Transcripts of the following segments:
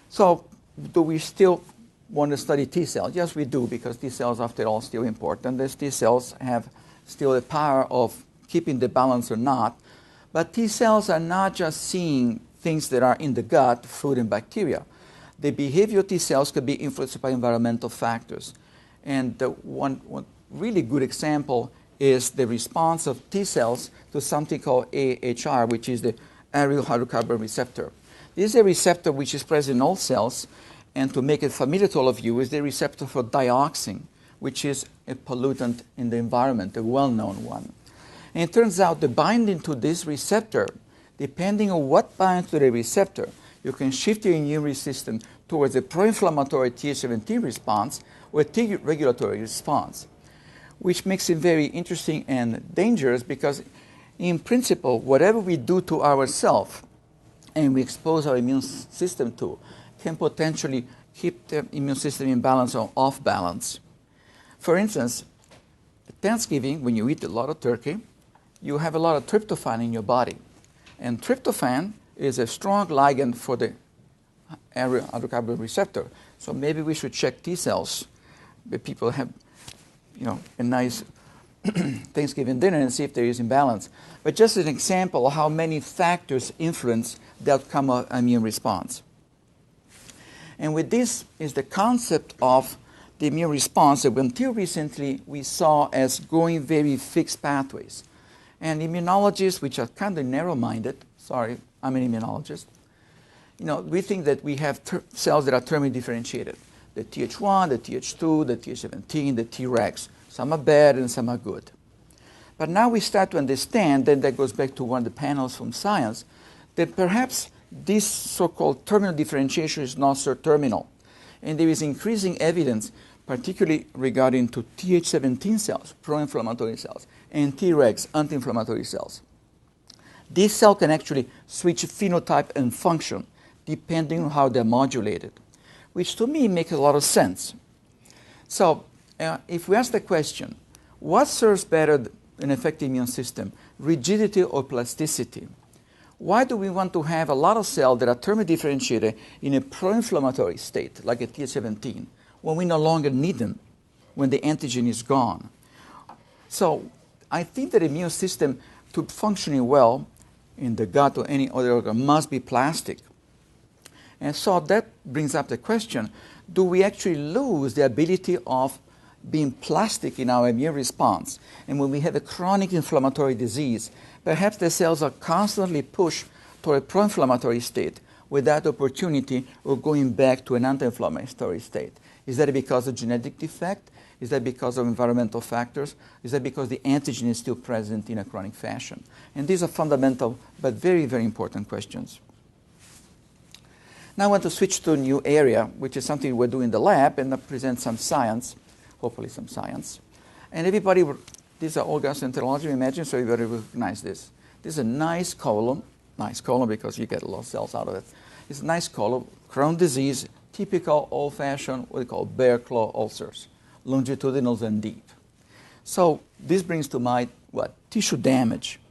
So do we still want to study T cells? Yes, we do, because T cells, after all, are still important. These T cells have still the power of keeping the balance or not. But T cells are not just seeing things that are in the gut, food and bacteria. The behavior of T cells could be influenced by environmental factors. And the one really good example is the response of T cells to something called AHR, which is the aryl hydrocarbon receptor. This is a receptor which is present in all cells, and to make it familiar to all of you, is the receptor for dioxin, which is a pollutant in the environment, a well-known one. And it turns out the binding to this receptor, depending on what binds to the receptor, you can shift your immune system towards a pro-inflammatory Th17 response or a T regulatory response, which makes it very interesting and dangerous, because in principle, whatever we do to ourselves and we expose our immune system to can potentially keep the immune system in balance or off balance. For instance, at Thanksgiving, when you eat a lot of turkey, you have a lot of tryptophan in your body. And tryptophan is a strong ligand for the aryl hydrocarbon receptor. So maybe we should check T cells where people have, a nice Thanksgiving dinner and see if there is imbalance. But just an example of how many factors influence the outcome of immune response. And with this is the concept of the immune response that until recently we saw as going very fixed pathways. And immunologists, which are kind of narrow-minded, sorry, I'm an immunologist, we think that we have cells that are terminally differentiated. The Th1, the Th2, the Th17, the Tregs. Some are bad and some are good. But now we start to understand, and that goes back to one of the panels from science, that perhaps this so-called terminal differentiation is not so terminal. And there is increasing evidence, particularly regarding to Th17 cells, pro-inflammatory cells, and Tregs, anti-inflammatory cells. This cell can actually switch phenotype and function depending on how they're modulated, which to me makes a lot of sense. So if we ask the question, what serves better an effective immune system, rigidity or plasticity? Why do we want to have a lot of cells that are terminally differentiated in a pro-inflammatory state, like a Th17, when we no longer need them, when the antigen is gone? So I think that the immune system, to functioning well in the gut or any other organ, must be plastic. And so that brings up the question, do we actually lose the ability of being plastic in our immune response? And when we have a chronic inflammatory disease, perhaps the cells are constantly pushed to a pro-inflammatory state without opportunity of going back to an anti-inflammatory state. Is that because of genetic defect? Is that because of environmental factors? Is that because the antigen is still present in a chronic fashion? And these are fundamental but very, very important questions. Now I want to switch to a new area, which is something we're doing in the lab, and present some science, hopefully some science. And everybody, these are all gastroenterology, imagine, so everybody will recognize this. This is a nice column because you get a lot of cells out of it. It's a nice column, Crohn's disease, typical old-fashioned, what we call bear claw ulcers, longitudinal and deep. So this brings to mind what? Tissue damage.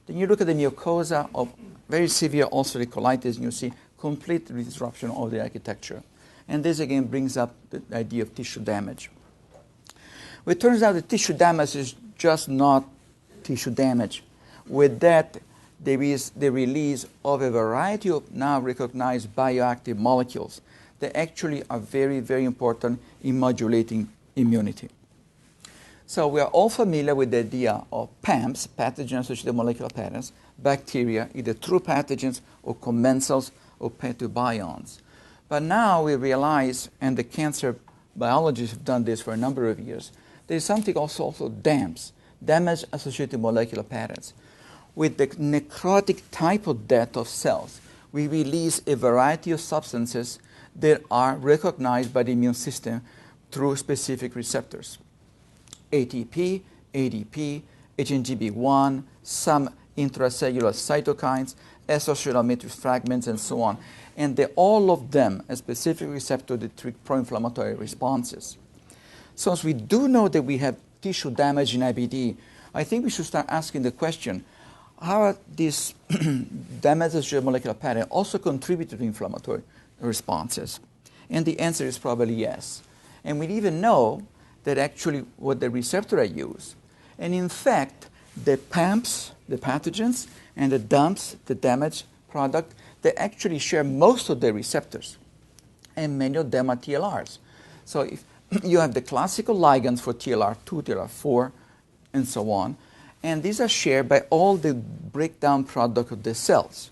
Then you look at the mucosa of very severe ulcerative colitis, and you see complete disruption of the architecture. And this again brings up the idea of tissue damage. Well, it turns out that tissue damage is just not tissue damage. With that, there is the release of a variety of now recognized bioactive molecules that actually are very, very important in modulating immunity. So we are all familiar with the idea of PAMPs, pathogen-associated molecular patterns, bacteria, either true pathogens or commensals or pathobionts. But now we realize, and the cancer biologists have done this for a number of years, there's something also DAMPs, damage-associated molecular patterns. With the necrotic type of death of cells, we release a variety of substances that are recognized by the immune system through specific receptors. ATP, ADP, HNGB1, some intracellular cytokines, associated matrix fragments, and so on. And all of them a specific receptor that treat pro-inflammatory responses. So as we do know that we have tissue damage in IBD, I think we should start asking the question, how this DAMP-associated molecular pattern also contributed to inflammatory responses? And the answer is probably yes. And we even know that actually what the receptor I use. And in fact, the PAMPs, the pathogens, and the DAMPs, the damaged product, they actually share most of the receptors. And many of them are TLRs. So if you have the classical ligands for TLR2, TLR4, and so on, and these are shared by all the breakdown product of the cells.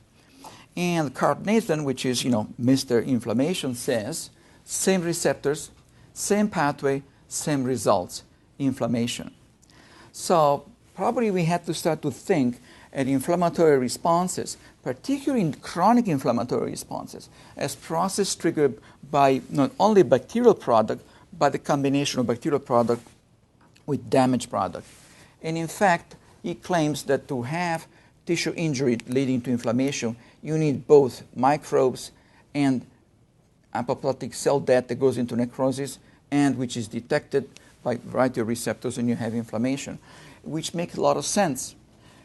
And Carl Nathan, which is, Mr. Inflammation, says, same receptors, same pathway, same results, inflammation. So probably we have to start to think at inflammatory responses, particularly in chronic inflammatory responses, as process triggered by not only bacterial product, but the combination of bacterial product with damaged product. And in fact, he claims that to have tissue injury leading to inflammation, you need both microbes and apoptotic cell death that goes into necrosis, and which is detected by a variety of receptors when you have inflammation, which makes a lot of sense.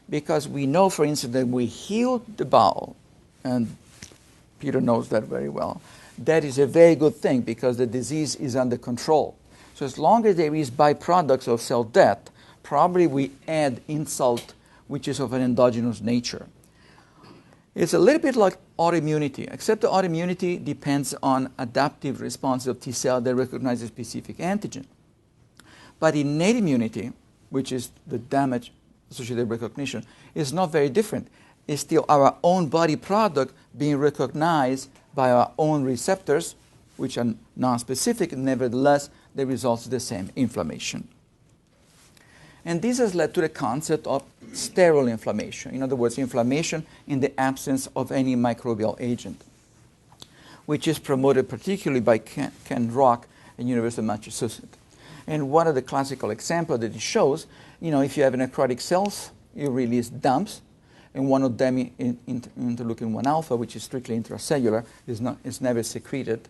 Because we know, for instance, that we heal the bowel, and Peter knows that very well. That is a very good thing because the disease is under control. So as long as there is byproducts of cell death, probably we add insult, which is of an endogenous nature. It's a little bit like autoimmunity, except the autoimmunity depends on adaptive response of T cell that recognize a specific antigen. But innate immunity, which is the damage-associated recognition, is not very different. It's still our own body product being recognized by our own receptors, which are non-specific. Nevertheless, the result is the same, inflammation. And this has led to the concept of sterile inflammation. In other words, inflammation in the absence of any microbial agent, which is promoted particularly by Ken Rock at University of Massachusetts. And one of the classical examples that it shows, if you have necrotic cells, you release DAMPs, and one of them, interleukin-1 alpha, which is strictly intracellular, is never secreted.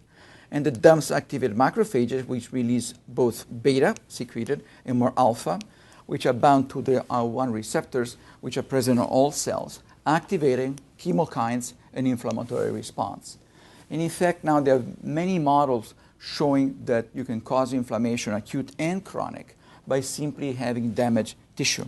And the DAMPs activate macrophages, which release both beta, secreted, and more alpha, which are bound to the R1 receptors, which are present on all cells, activating chemokines and inflammatory response. And in fact, now there are many models showing that you can cause inflammation, acute and chronic, by simply having damaged tissue.